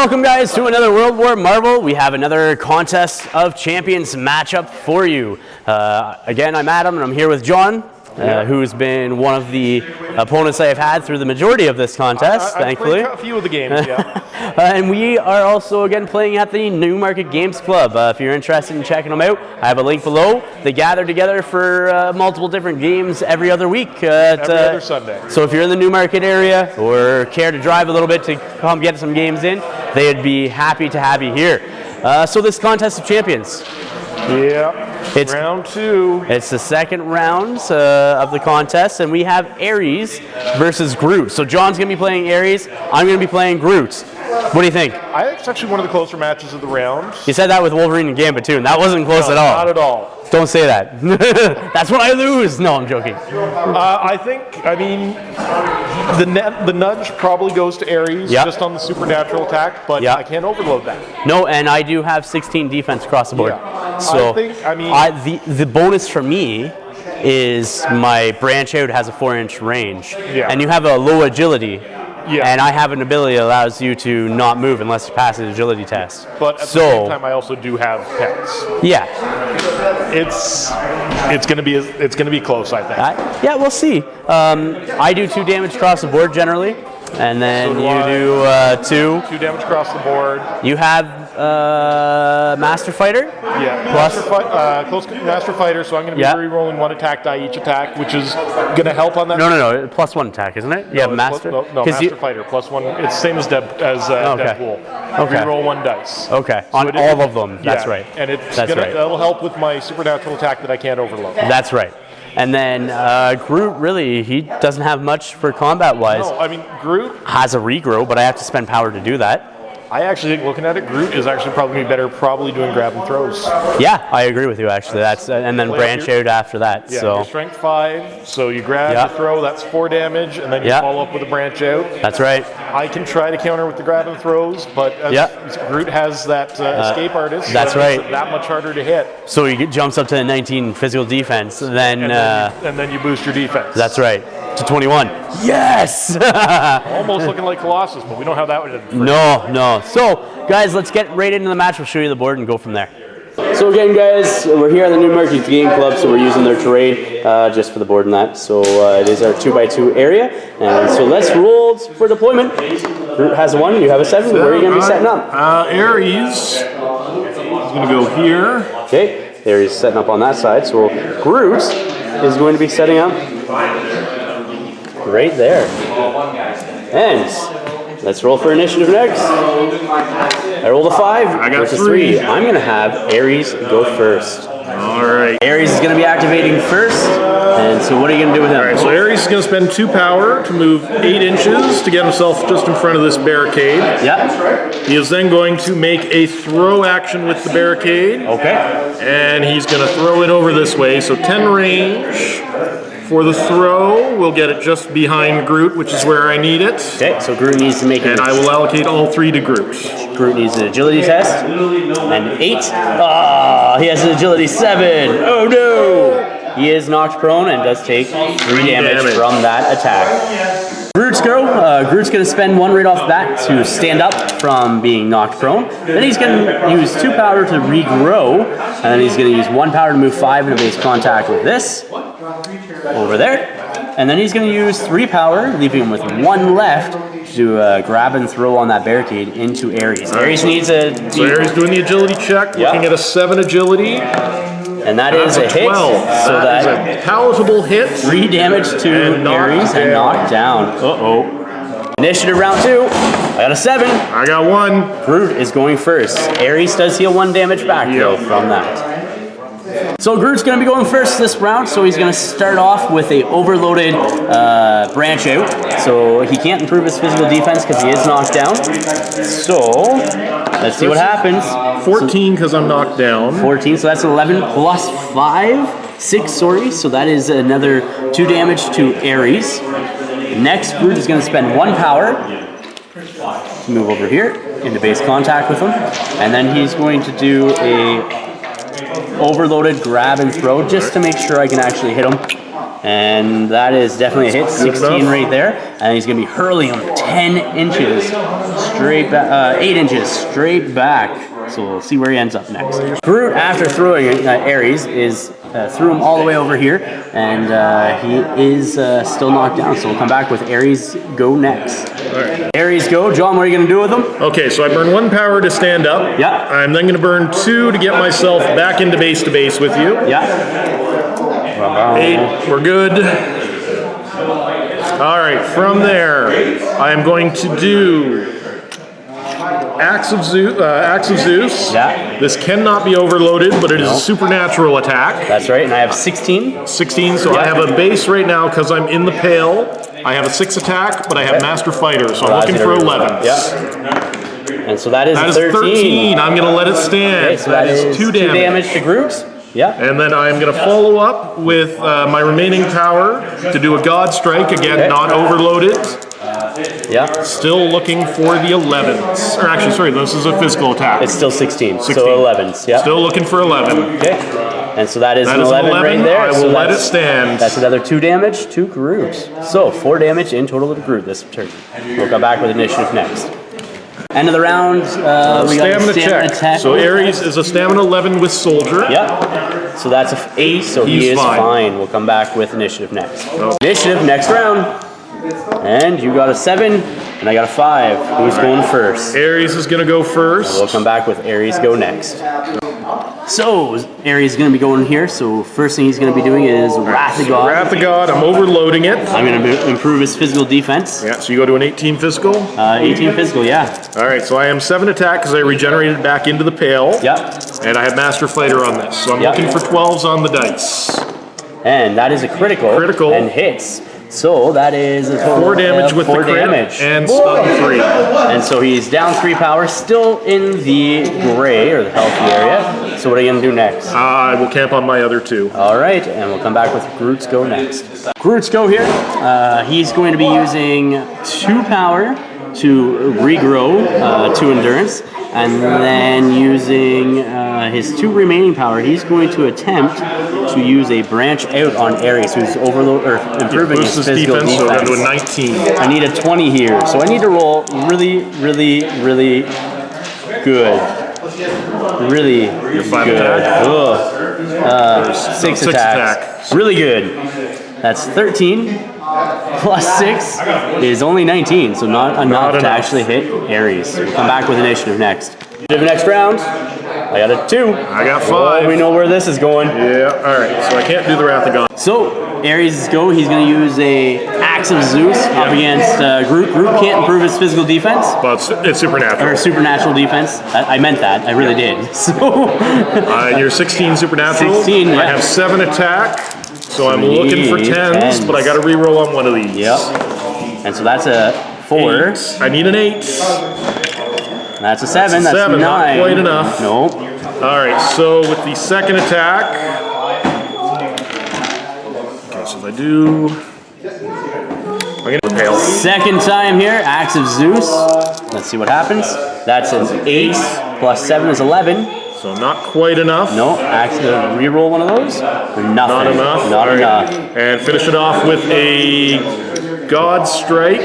Welcome guys to another World War Marvel. We have another Contest of Champions matchup for you. Again, I'm Adam and I'm here with John, who's been one of the opponents I have had through the majority of this contest, thankfully. I've played a few of the games, yeah. And we are also again playing at the Newmarket Games Club. If you're interested in checking them out, I have a link below. They gather together for multiple different games every other week. Every other Sunday. So if you're in the Newmarket area or care to drive a little bit to come get some games in, they'd be happy to have you here. So this Contest of Champions. Yeah, it's round two. It's the second round of the contest, and we have Ares versus Groot. So John's going to be playing Ares. I'm going to be playing Groot. What do you think? I think it's actually one of the closer matches of the round. You said that with Wolverine and Gambit too, and that wasn't close at all. Not at all. Don't say that. That's when I lose. No, I'm joking. I mean, the nudge probably goes to Ares just on the supernatural attack, but I can't overload that. No, and I do have 16 defense across the board. Yeah. So the bonus for me is my branch out has a 4-inch range, and you have a low agility. Yeah. And I have an ability that allows you to not move unless you pass an agility test. But at the same time, I also do have pets. Yeah. It's gonna be close, I think. Yeah, we'll see. I do 2 damage across the board generally, and then you do 2. 2 damage across the board. You have Master Fighter. Yeah. Close Master Fighter. So I'm going to be re-rolling 1 attack die each attack, which is going to help on that. No. +1 attack, isn't it? Yeah, Master. Master Fighter +1. It's same as Deadpool. Okay. Re-roll 1 dice. Okay. So on all of them. That's right. And that'll help with my supernatural attack that I can't overload. That's right. And then Groot, really, he doesn't have much for combat-wise. No, I mean, Groot has a regrow, but I have to spend power to do that. I actually think, looking at it, Groot is actually probably better doing grab and throws. Yeah, I agree with you, actually. That's and then branch out after that. Yeah, so you're strength 5, so you grab, you throw, that's 4 damage, and then you follow up with a branch out. That's right. I can try to counter with the grab and throws, but Groot has that escape artist. That's right. Makes it that much harder to hit. So he jumps up to 19 physical defense, and then you boost your defense. That's right. To 21. Yes! Almost looking like Colossus, but we don't have that one. No. So, guys, let's get right into the match. We'll show you the board and go from there. So again, guys, we're here at the Newmarket Game Club, so we're using their terrain just for the board and that. So it is our 2x2 area. And so let's roll for deployment. Groot has a 1, you have a 7. Where are you going to be setting up? Ares is going to go here. Okay, Ares is setting up on that side. So Groot is going to be setting up right there. And let's roll for initiative next. I rolled a 5 I got versus 3. I'm going to have Ares go first. All right. Ares is going to be activating first. And so what are you going to do with him? All right, so Ares is going to spend 2 power to move 8 inches to get himself just in front of this barricade. Yeah. He is then going to make a throw action with the barricade. Okay. And he's going to throw it over this way. So 10 range. For the throw, we'll get it just behind Groot, which is where I need it. Okay, so Groot needs to make it. And I will allocate all 3 to Groot. Groot needs an agility test. And 8. Ah, he has an agility 7. Oh no! He is knocked prone and does take 3 damage from that attack. Groot's going to spend 1 right off the bat to stand up from being knocked prone. Then he's going to use 2 power to regrow. And then he's going to use 1 power to move 5 into base contact with this. Over there. And then he's going to use 3 power, leaving him with 1 left to do a grab and throw on that barricade into Ares. Ares needs a... So Ares doing the agility check, looking at a 7 agility. And that is a hit. 12. So that is a palatable hit. 3 damage to Ares and knocked down. Uh-oh. Initiative round 2. I got a 7. I got 1. Groot is going first. Ares does heal 1 damage back though from that. So Groot's going to be going first this round, so he's going to start off with a overloaded branch out. So he can't improve his physical defense because he is knocked down. So let's see what happens. 14 because I'm knocked down. 14, so that's 11 plus 5. 6, sorry. So that is another 2 damage to Ares. Next, Groot is going to spend 1 power to move over here into base contact with him. And then he's going to do a overloaded grab and throw just to make sure I can actually hit him. And that is definitely a hit, 16 right there. And he's going to be hurling him 10 inches straight back, 8 inches straight back. So we'll see where he ends up next. Groot, after throwing Ares, threw him all the way over here, and he is still knocked down. So we'll come back with Ares go next. All right. Ares go. John, what are you going to do with him? Okay, so I burn 1 power to stand up. Yeah. I'm then going to burn 2 to get myself back into base to base with you. Yeah. 8, we're good. All right, from there, I am going to do Axe of Zeus. Yeah. This cannot be overloaded, but it is a supernatural attack. That's right, and I have 16. 16, so I have a base right now because I'm in the pale. I have a 6 attack, but I have Master Fighter, so I'm looking for 11. Yeah. And so that is 13. I'm going to let it stand. Okay, so that is 2 damage to Groot. Yeah. And then I'm going to follow up with my remaining power to do a God Strike. Again, not overloaded. Yeah. Still looking for the 11s. Or actually, sorry, this is a physical attack. It's still 16. 16. So 11s. Yeah. Still looking for 11. Okay. And so that is an 11 right there. I will so let it stand. That's another 2 damage to Groot. So 4 damage in total to Groot this turn. We'll come back with initiative next. End of the round, we got a stamina check. So Ares is a stamina 11 with soldier. Yep. So that's an 8, so he is fine. We'll come back with initiative next. Initiative next round. And you got a 7, and I got a 5. Who's going first? Ares is going to go first. We'll come back with Ares go next. So, Ares is going to be going here, so first thing he's going to be doing is Wrath of God. Wrath of God, I'm overloading it. I'm going to improve his physical defense. Yeah, so you go to an 18 physical? 18 physical, yeah. Alright, so I am 7 attack because I regenerated back into the pale. Yep. And I have Master Fighter on this, so I'm looking for 12s on the dice. And that is a critical. Critical. And hits. So that is a total 4 damage with 4 the crit damage. and stun 3. And so he's down 3 power, still in the gray or the healthy area. So what are you gonna do next? I will camp on my other 2. All right, and we'll come back with Groot's go next. Groot's go here. He's going to be using 2 power to regrow 2 endurance, and then using his 2 remaining power, he's going to attempt to use a branch out on Ares, who's improving his physical defense. So we're going to a 19. I need a 20 here, so I need to roll really, really, really good. Really Your 5 good. attack? 6 attacks. Really good. That's 13. Plus 6 is only 19, so not enough to actually hit Ares. We'll come back with initiative next. Next round, I got a 2. I got 5. Oh, we know where this is going. Yeah, alright, so I can't do the Wrath of God. So, Ares' go, he's going to use a Axe of Zeus up against Groot. Groot can't improve his physical defense. Well, it's supernatural. Or supernatural defense. I meant that. I really did. So, you're 16 supernatural. 16, yeah. I have 7 attack. So I'm looking for 10s, but I got to reroll on one of these. Yep. And so that's a 4. 8. I need an 8. That's a 7. That's 7, 9. not quite enough. Nope. All right, so with the second attack. Okay, so if I do. I'm going to repel. Second time here, Axe of Zeus. Let's see what happens. That's an 8 plus 7 is 11. So not quite enough. No, actually reroll one of those. Nothing. Not enough. Not enough. And finish it off with a God Strike.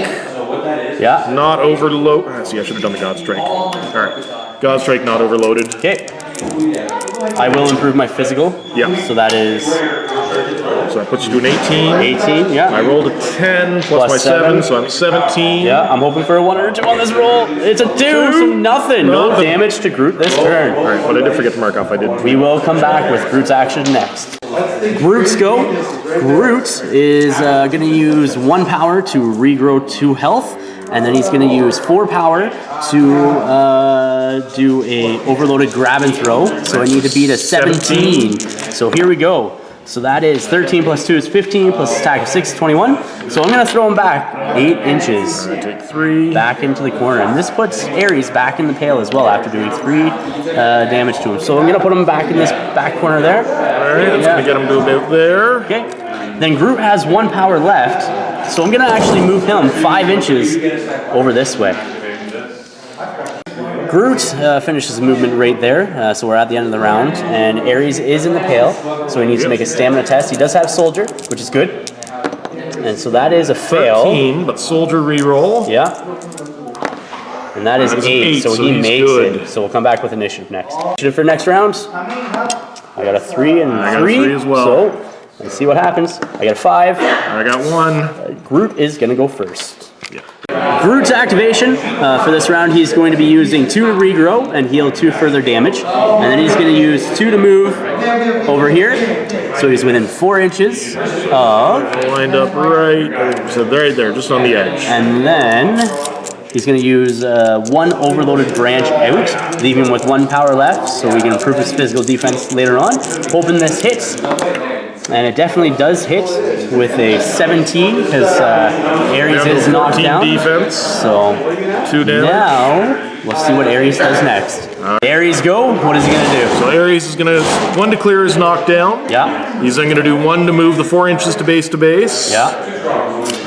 Yeah. Not overload. See, I should have done the God Strike. All right. God Strike not overloaded. Okay. I will improve my physical. Yeah. So that is. So that puts you to an 18. 18, yeah. I rolled a 10 plus my 7, so I'm at 17. Yeah, I'm hoping for a 1 or a 2 on this roll. It's a 2, so nothing. No damage to Groot this turn. All right, but I did forget to mark off. I did. We will come back with Groot's action next. Groot's go. Groot is going to use 1 power to regrow 2 health, and then he's going to use 4 power to do a overloaded grab and throw. So I need to beat a 17. So here we go. So that is 13 plus 2 is 15 plus attack of 6 is 21. So I'm going to throw him back 8 inches. I take 3. Back into the corner. And this puts Ares back in the pale as well after doing 3 damage to him. So I'm going to put him back in this back corner there. All right, that's going to get him to about there. Okay. Then Groot has 1 power left. So I'm going to actually move him 5 inches over this way. Groot finishes movement right there, so we're at the end of the round, and Ares is in the pale, so he needs to make a stamina test. He does have Soldier, which is good. And so that is a fail. 13, but soldier reroll. Yeah. And that is 8, so he makes good. it. So we'll come back with initiative next. Initiative for next round. I got a 3 and I got 3. a 3 as well. So let's see what happens. I got a 5. I got 1. Groot is going to go first. Yeah. Groot's activation for this round, he's going to be using 2 to regrow and heal 2 further damage. And then he's going to use 2 to move over here. So he's within 4 inches of... Lined up right, so right there, just on the edge. And then he's going to use 1 overloaded branch out, leaving him with 1 power left, so we can improve his physical defense later on. Hoping this hits. And it definitely does hit with a 17 because Ares is knocked down. Defense. So 2 damage. now we'll see what Ares does next. Ares go. What is he gonna do? So Ares is gonna 1 to clear his knockdown. Yeah. He's then gonna do 1 to move the 4 inches to base to base. Yeah.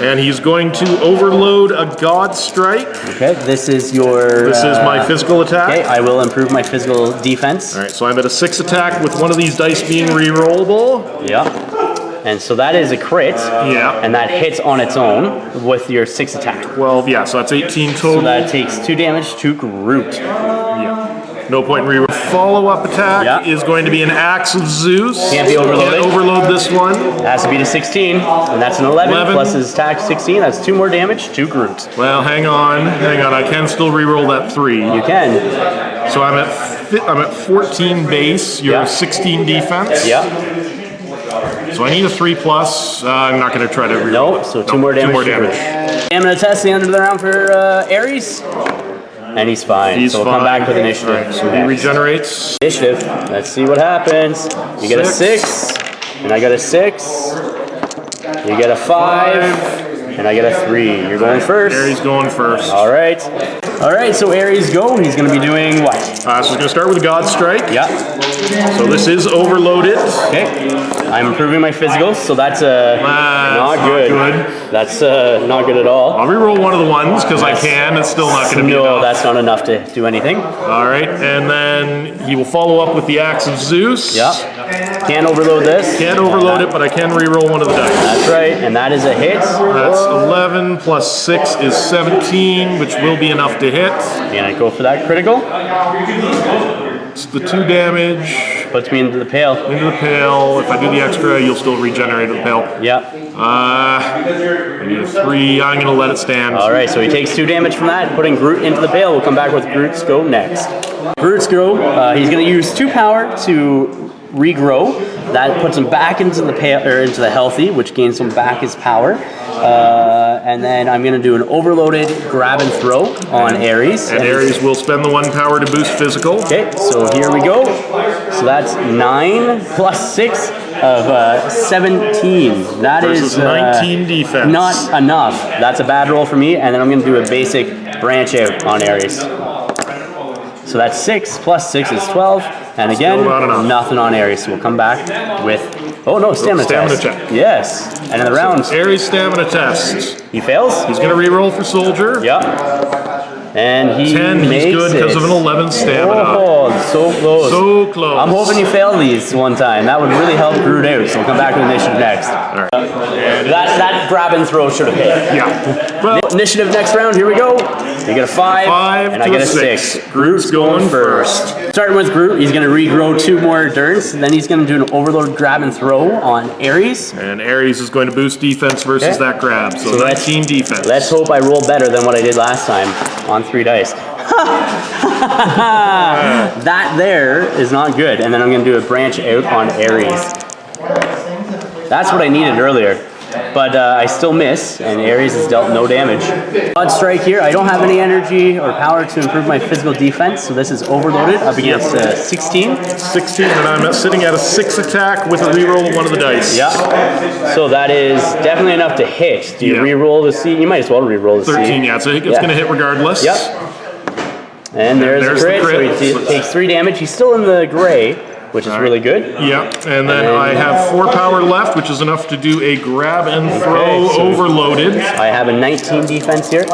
And he's going to overload a God Strike. Okay. This is your. This is my physical attack. Okay. I will improve my physical defense. All right. So I'm at a 6 attack with one of these dice being re-rollable. Yeah. And so that is a crit. Yeah. And that hits on its own with your 6 attack. 12. Yeah. So that's 18 total. So that takes 2 damage to Groot. Yeah. No point in re-roll. Follow-up attack is going to be an Axe of Zeus. Can't be overloaded. Can't overload this one. It has to be to 16, and that's an 11 plus his attack 16. That's 2 more damage to Groot. Well, hang on. I can still re-roll that 3. You can. So I'm at 14 base. You're 16 defense. Yeah. So I need a 3 plus. I'm not going to try to re-roll. No, so 2 more damage. 2 more damage. I'm going to test the end of the round for Ares. And he's fine. He's so we'll come back with initiative. Right, so he regenerates. Initiative. Let's see what happens. You get a 6, and I got a 6. You get a 5, and I get a 3. You're going first. Ares going first. All right. All right, so Ares go. He's going to be doing what? So he's going to start with a God Strike. Yeah. So this is overloaded. Okay. I'm improving my physical, so that's not good. That's not good at all. I'll reroll one of the ones because I can. It's still not going to be enough. No, that's not enough to do anything. All right, and then he will follow up with the Axe of Zeus. Yeah. Can't overload this. Can't overload it, but I can reroll one of the dice. That's right, and that is a hit. That's 11 plus 6 is 17, which will be enough to hit. And I go for that critical. It's the 2 damage. Puts me into the pail. Into the pail. If I do the extra, you'll still regenerate the pail. Yep. I need a 3. I'm going to let it stand. All right, so he takes 2 damage from that, putting Groot into the pail. We'll come back with Groot's go next. Groot's go, he's going to use 2 power to regrow. That puts him back into the pail, or into the healthy, which gains him back his power. And then I'm going to do an overloaded grab and throw on Ares. And Ares will spend the 1 power to boost physical. Okay, so here we go. So that's 9 plus 6 of 17. That versus is 19 defense. Not enough. That's a bad roll for me, and then I'm going to do a basic branch out on Ares. So that's 6 plus 6 is 12. And again, nothing on Ares. So we'll come back with... Oh no, stamina test. Check. Yes. And in the round... Ares stamina test. He fails. He's going to re-roll for soldier. Yep. And he 10, makes he's good because of an 11 stamina. Oh, so close. So close. I'm hoping you fail these one time. That would really help Groot out. So we'll come back to initiative next. All right. That grab and throw should have hit. Yeah. Well, initiative next round. Here we go. You get a 5 and I get a 6. Groot's going first. Starting with Groot, he's going to regrow 2 more Durns. Then he's going to do an overload grab and throw on Ares. And Ares is going to boost defense versus that grab. So 19 defense. Let's hope I roll better than what I did last time on 3 dice. That there is not good. And then I'm going to do a branch out on Ares. That's what I needed earlier. But I still miss, and Ares has dealt no damage. God Strike here. I don't have any energy or power to improve my physical defense, so this is overloaded up against 16. 16, and I'm sitting at a 6 attack with a reroll of one of the dice. Yeah. So that is definitely enough to hit. Do you reroll the C? You might as well reroll the 13, C. yeah. So it's going to hit regardless. Yep. And there's a crit, so he takes 3 damage. He's still in the gray, which is really good. Yep, and then I have 4 power left, which is enough to do a grab and throw overloaded. I have a 19 defense here.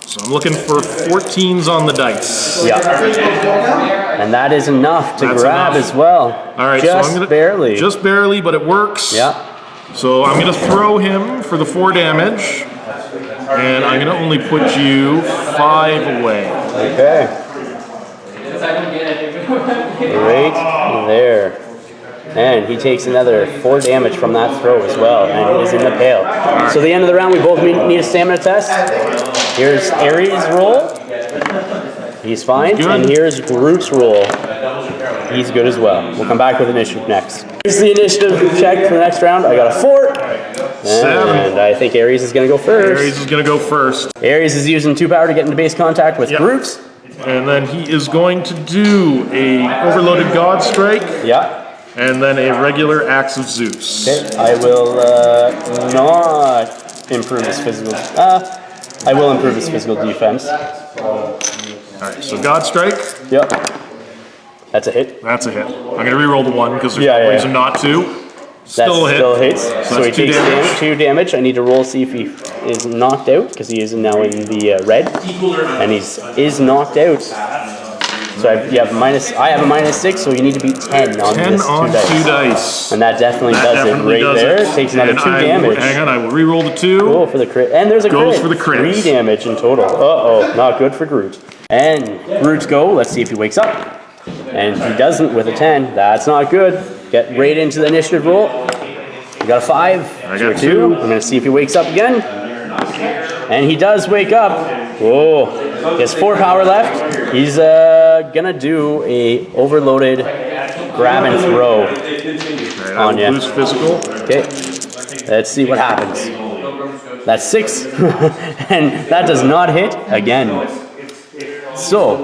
So I'm looking for 14s on the dice. Yeah. And that is enough to grab as well. All right, just so I'm gonna, barely. Just barely, but it works. Yeah. So I'm going to throw him for the 4 damage, and I'm going to only put you 5 away. Okay. Right there. And he takes another 4 damage from that throw as well, and is in the pail. So the end of the round, we both need a stamina test. Here's Ares' roll. He's fine. And here's Groot's roll. He's good as well. We'll come back with initiative next. Here's the initiative check for the next round. I got a 4. 7. And I think Ares is going to go first. Ares is going to go first. Ares is using 2 power to get into base contact with Groot. And then he is going to do a overloaded God Strike. Yeah. And then a regular Axe of Zeus. Okay, I will not improve his physical. I will improve his physical defense. Alright, so God Strike. Yep. That's a hit. That's a hit. I'm going to reroll the 1 because there's no reason not to. Still a hit. Still hits. So he that's 2 takes damage. 2 damage. I need to roll, see if he is knocked out, because he is now in the red. And he is knocked out. So I have a -6, so you need to beat 10 on 10 this on 2 dice. 2 dice. And that definitely does it right there. Takes another 2 damage. Hang on, I will reroll the 2. Cool for the crit. And there's a Goes crit. for the crit. 3 damage in total. Uh-oh, not good for Groot. And Groot's go. Let's see if he wakes up. And he doesn't with a 10. That's not good. Get right into the initiative roll. You got a 5. I got 2. I'm going to see if he wakes up again. And he does wake up. Whoa. He has 4 power left. He's going to do a overloaded grab and throw on you. Lose physical. Okay. Let's see what happens. That's 6. And that does not hit again. So,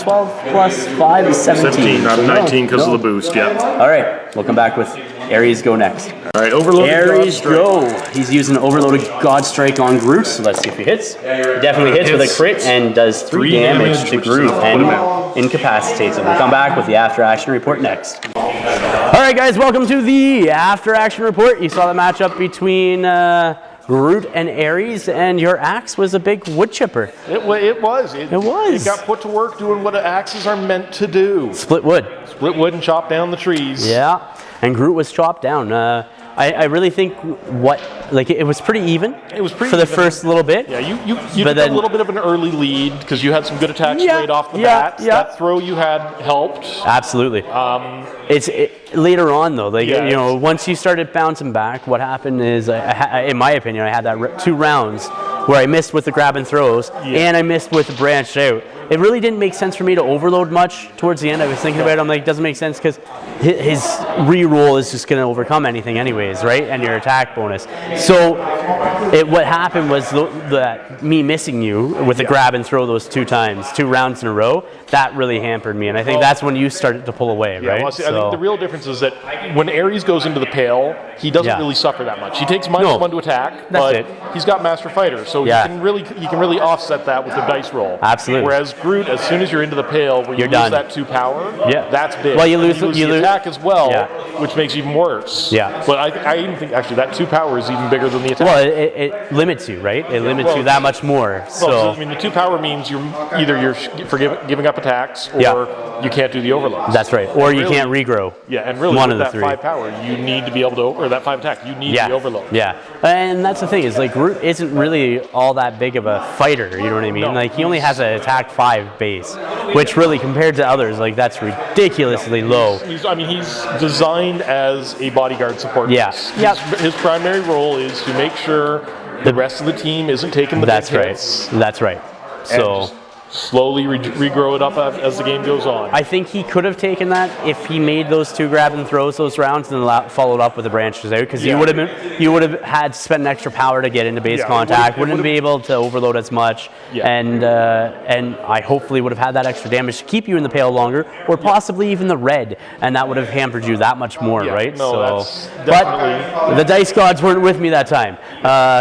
12 plus 5 is 17. Not So 19 because of the boost, yeah. All right, we'll come back with Ares go next. All right, overloaded Ares go. He's using overloaded God Strike on Groot, so let's see if he hits. He definitely hits with a crit and does 3 damage to Groot and incapacitates him. We'll come back with the after action report next. All right, guys, welcome to the after action report. You saw the matchup between Groot and Ares, and your axe was a big wood chipper. It was. It got put to work doing what axes are meant to do. Split wood. Split wood and chop down the trees. Yeah, and Groot was chopped down. I really think it was pretty even. It was pretty for the even. first little bit. Yeah, you took a little bit of an early lead because you had some good attacks right off the bat. Yeah. That throw you had helped. Absolutely. Later on though, once you started bouncing back, what happened is, in my opinion, I had that 2 rounds where I missed with the grab and throws and I missed with the branched out. It really didn't make sense for me to overload much towards the end. I was thinking about it. I'm like, it doesn't make sense because his re-roll is just going to overcome anything anyways, right? And your attack bonus. So what happened was me missing you with the grab and throw those 2 times, 2 rounds in a row, that really hampered me. And I think that's when you started to pull away, right? Well, see, I think the real difference is that when Ares goes into the pail, he doesn't really suffer that much. He takes -1 to attack, but he's got Master Fighter, so he can really offset that with the dice roll. Absolutely. Whereas Groot, as soon as you're into the pail, where you lose that 2 power, that's big. Well, you lose the attack as well, which makes it even worse. Yeah. But I even think actually that 2 power is even bigger than the attack. Well, it limits you, right? It limits you that much more. So I mean, the 2 power means you're giving up attacks, or you can't do the overloads. That's right. Or you can't regrow. Yeah, and really one with of the that 3. 5 power, you need to be able to, or that 5 attack, you need the overload. Yeah, and that's the thing is Groot isn't really all that big of a fighter. You know what I mean? He only has an attack 5 base, which really compared to others, that's ridiculously low. He's designed as a bodyguard support. Yes. His primary role is to make sure the rest of the team isn't taking the big hits. That's right. So slowly regrow it up as the game goes on. I think he could have taken that if he made those 2 grab and throws those rounds and then followed up with the branches out, because you would have had to spend an extra power to get into base contact. Wouldn't be able to overload as much, and I hopefully would have had that extra damage to keep you in the pail longer, or possibly even the red, and that would have hampered you that much more, right? No, so, that's definitely. But the dice gods weren't with me that time.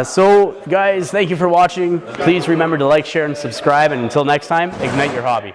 So guys, thank you for watching. Please remember to like, share, and subscribe. And until next time, ignite your hobby.